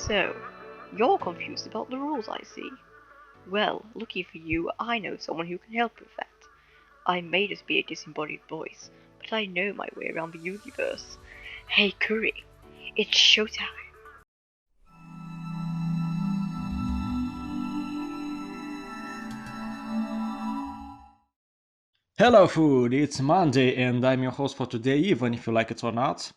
So, you're confused about the rules, I see. Well, lucky for you, I know someone who can help with that. I may just be a disembodied voice, but I know my way around the universe. Hey, Curry, it's showtime. Hello, food! It's Monday, and I'm your host for today, even if you like it or not.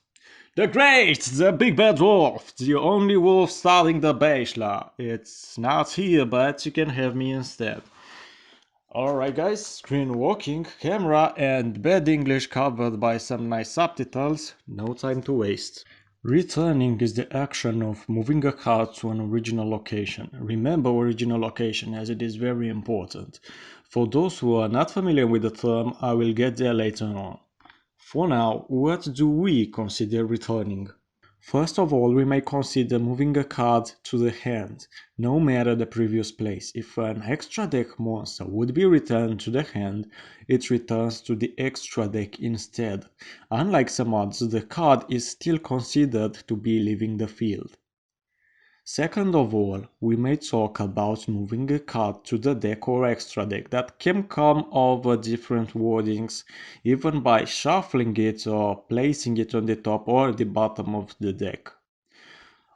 The Great, the Big Bad Wolf, the only wolf starting the Bachelor. It's not here, but you can have me instead. Alright, guys, screen walking, camera, and bad English covered by some nice subtitles. No time to waste. Returning is the action of moving a card to an original location. Remember original location as it is very important. For those who are not familiar with the term, I will get there later on. For now, what do we consider returning? First of all, we may consider moving a card to the hand, no matter the previous place. If an extra deck monster would be returned to the hand, it returns to the extra deck instead. Unlike some odds, the card is still considered to be leaving the field. Second of all, we may talk about moving a card to the deck or extra deck that can come over different wordings, even by shuffling it or placing it on the top or the bottom of the deck.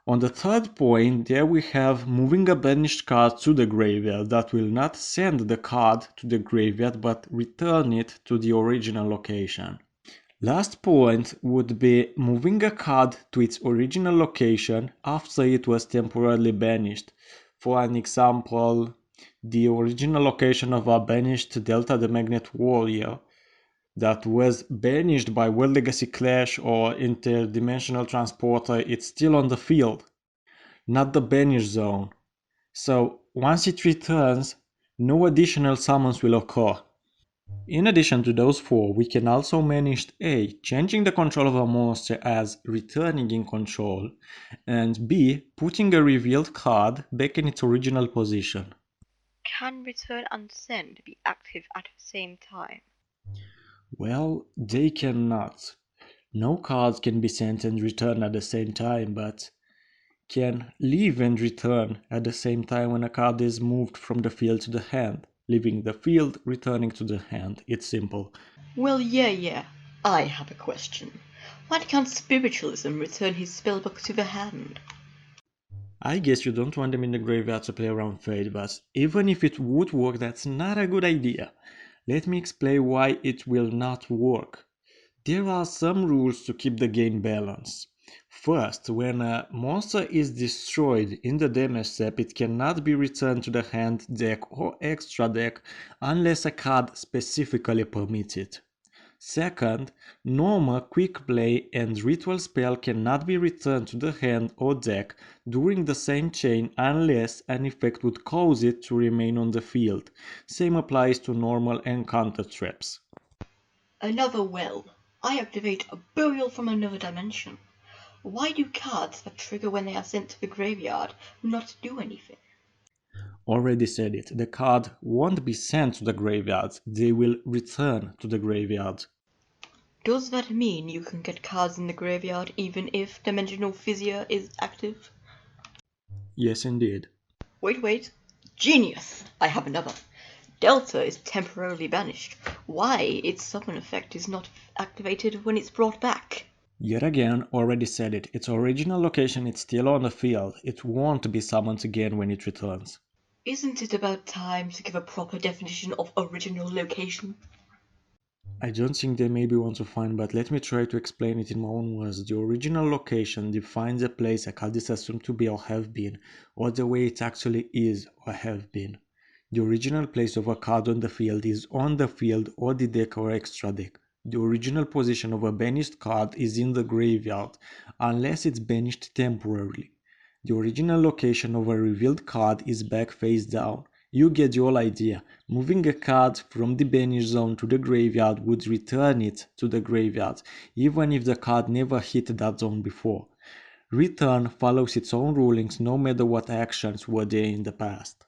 On the third point, there we have moving a banished card to the graveyard that will not send the card to the graveyard but return it to the original location. Last point would be moving a card to its original location after it was temporarily banished. For an example, the original location of our banished Delta the Magnet Warrior that was banished by World Legacy Clash or Interdimensional Transporter, it's still on the field, not the banish zone. So once it returns, no additional summons will occur. In addition to those four, we can also manage A. Changing the control of a monster as returning in control, and B. Putting a revealed card back in its original position. Can return and send be active at the same time? Well, they cannot. No cards can be sent and returned at the same time, but can leave and return at the same time when a card is moved from the field to the hand. Leaving the field, returning to the hand. It's simple. Well, yeah. I have a question. Why can't spiritualism return his spellbook to the hand? I guess you don't want them in the graveyard to play around Fate, but even if it would work, that's not a good idea. Let me explain why it will not work. There are some rules to keep the game balanced. First, when a monster is destroyed in the damage step, it cannot be returned to the hand, deck, or extra deck unless a card specifically permits it. Second, normal, quick play, and ritual spell cannot be returned to the hand or deck during the same chain unless an effect would cause it to remain on the field. Same applies to normal and counter traps. Another well. I activate a burial from another dimension. Why do cards that trigger when they are sent to the graveyard not do anything? Already said it, the card won't be sent to the graveyard, they will return to the graveyard. Does that mean you can get cards in the graveyard even if Dimensional Physio is active? Yes, indeed. Wait. Genius! I have another. Delta is temporarily banished. Why its summon effect is not activated when it's brought back? Yet again, already said it, its original location is still on the field, it won't be summoned again when it returns. Isn't it about time to give a proper definition of original location? I don't think they maybe want to find, but let me try to explain it in my own words. The original location defines a place a card is assumed to be or have been, or the way it actually is or have been. The original place of a card on the field is on the field or the deck or extra deck. The original position of a banished card is in the graveyard, unless it's banished temporarily. The original location of a revealed card is back face down. You get your idea. Moving a card from the banish zone to the graveyard would return it to the graveyard, even if the card never hit that zone before. Return follows its own rulings no matter what actions were there in the past.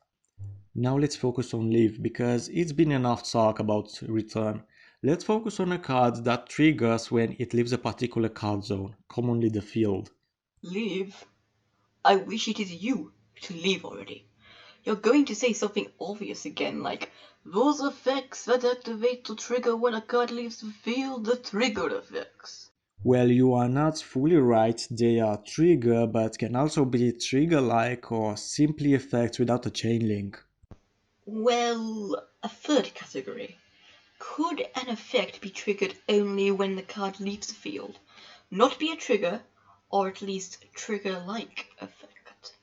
Now let's focus on leave, because it's been enough talk about return. Let's focus on a card that triggers when it leaves a particular card zone, commonly the field. Leave? I wish it is you to leave already. You're going to say something obvious again, like, those effects that activate the trigger when a card leaves the field, the trigger effects. Well, you are not fully right, they are trigger, but can also be trigger-like or simply effects without a chain link. Well, a third category. Could an effect be triggered only when the card leaves the field? Not be a trigger, or at least trigger-like effect.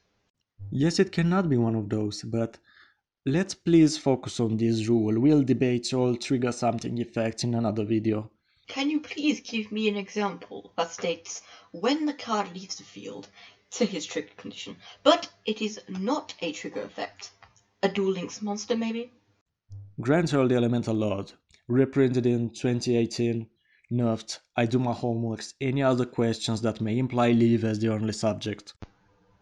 Yes, it cannot be one of those, but let's please focus on this rule. We'll debate all trigger something effects in another video. Can you please give me an example that states when the card leaves the field to his trigger condition, but it is not a trigger effect? A Duel Links monster, maybe? Grand Earl the Elemental Lord, reprinted in 2018, nerfed, I do my homeworks, any other questions that may imply leave as the only subject.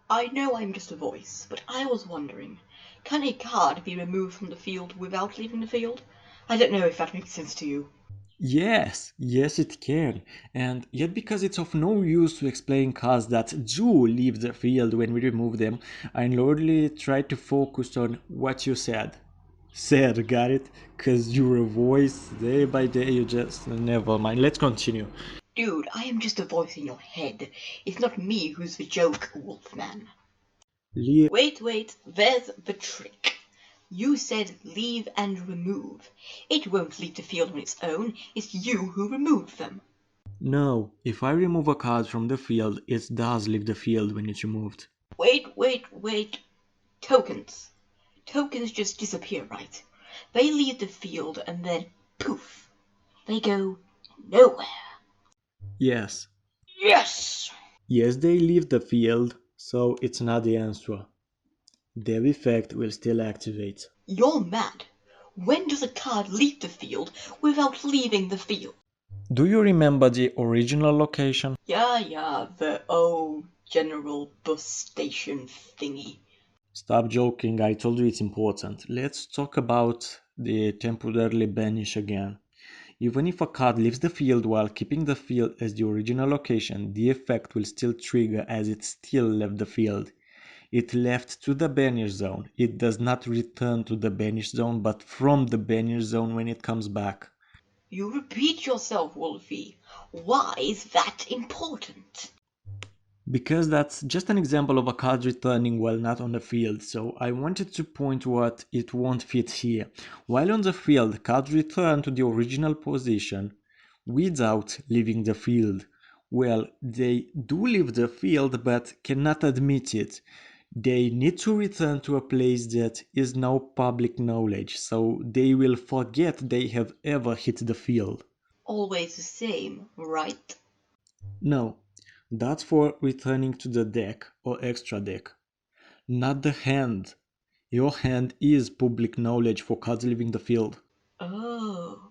I know I'm just a voice, but I was wondering, can a card be removed from the field without leaving the field? I don't know if that makes sense to you. Yes, yes it can, and yet because it's of no use to explain cards that do leave the field when we remove them, I lordly try to focus on what you said. Said, got it? Cause you're a voice, day by day you just... never mind, let's continue. Dude, I am just a voice in your head. It's not me who's the joke, Wolfman. Wait, there's the trick. You said leave and remove. It won't leave the field on its own, it's you who removed them. No, if I remove a card from the field, it does leave the field when it's removed. Wait. Tokens. Tokens just disappear, right? They leave the field and then poof. They go nowhere. Yes. Yes! Yes, they leave the field, so it's not the answer. Their effect will still activate. You're mad. When does a card leave the field without leaving the field? Do you remember the original location? Yeah, the old general bus station thingy. Stop joking, I told you it's important. Let's talk about the temporarily banish again. Even if a card leaves the field while keeping the field as the original location, the effect will still trigger as it still left the field. It left to the banish zone. It does not return to the banish zone, but from the banish zone when it comes back. You repeat yourself, Wolfie. Why is that important? Because that's just an example of a card returning while not on the field, so I wanted to point what it won't fit here. While on the field, cards return to the original position without leaving the field. Well, they do leave the field but cannot admit it. They need to return to a place that is now public knowledge, so they will forget they have ever hit the field. Always the same, right? No, that's for returning to the deck or extra deck, not the hand. Your hand is public knowledge for cards leaving the field. Oh,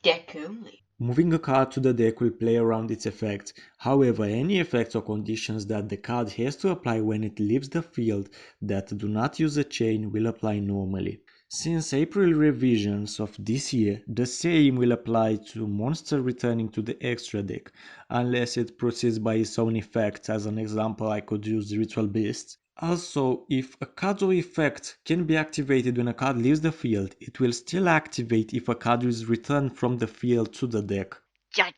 deck only. Moving a card to the deck will play around its effects. However, any effects or conditions that the card has to apply when it leaves the field that do not use a chain will apply normally. Since April revisions of this year, the same will apply to monster returning to the extra deck, unless it proceeds by its own effects. As an example, I could use Ritual Beasts. Also, if a card or effect can be activated when a card leaves the field, it will still activate if a card is returned from the field to the deck. Ja.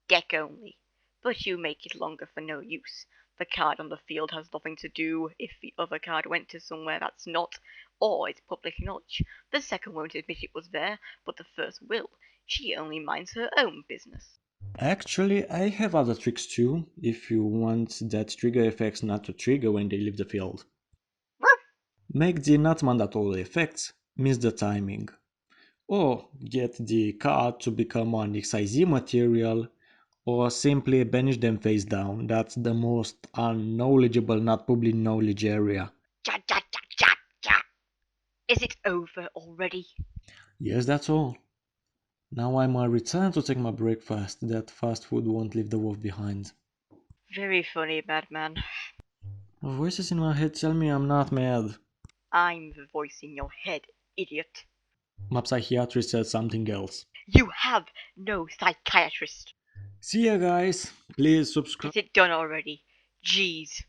Deck only. But you make it longer for no use. The card on the field has nothing to do if the other card went to somewhere that's not, or it's public knowledge. The second won't admit it was there, but the first will. She only minds her own business. Actually, I have other tricks too, if you want that trigger effects not to trigger when they leave the field. Make the not mandatory effects miss the timing. Or get the card to become an XIZ material, or simply banish them face down. That's the most unknowledgeable, not public knowledge area. Ja. Is it over already? Yes, that's all. Now I might return to take my breakfast. That fast food won't leave the wolf behind. Very funny, madman. Voices in my head tell me I'm not mad. I'm the voice in your head, idiot. My psychiatrist said something else. You have no psychiatrist. See ya guys. Please subscribe. Is it done already? Jeez.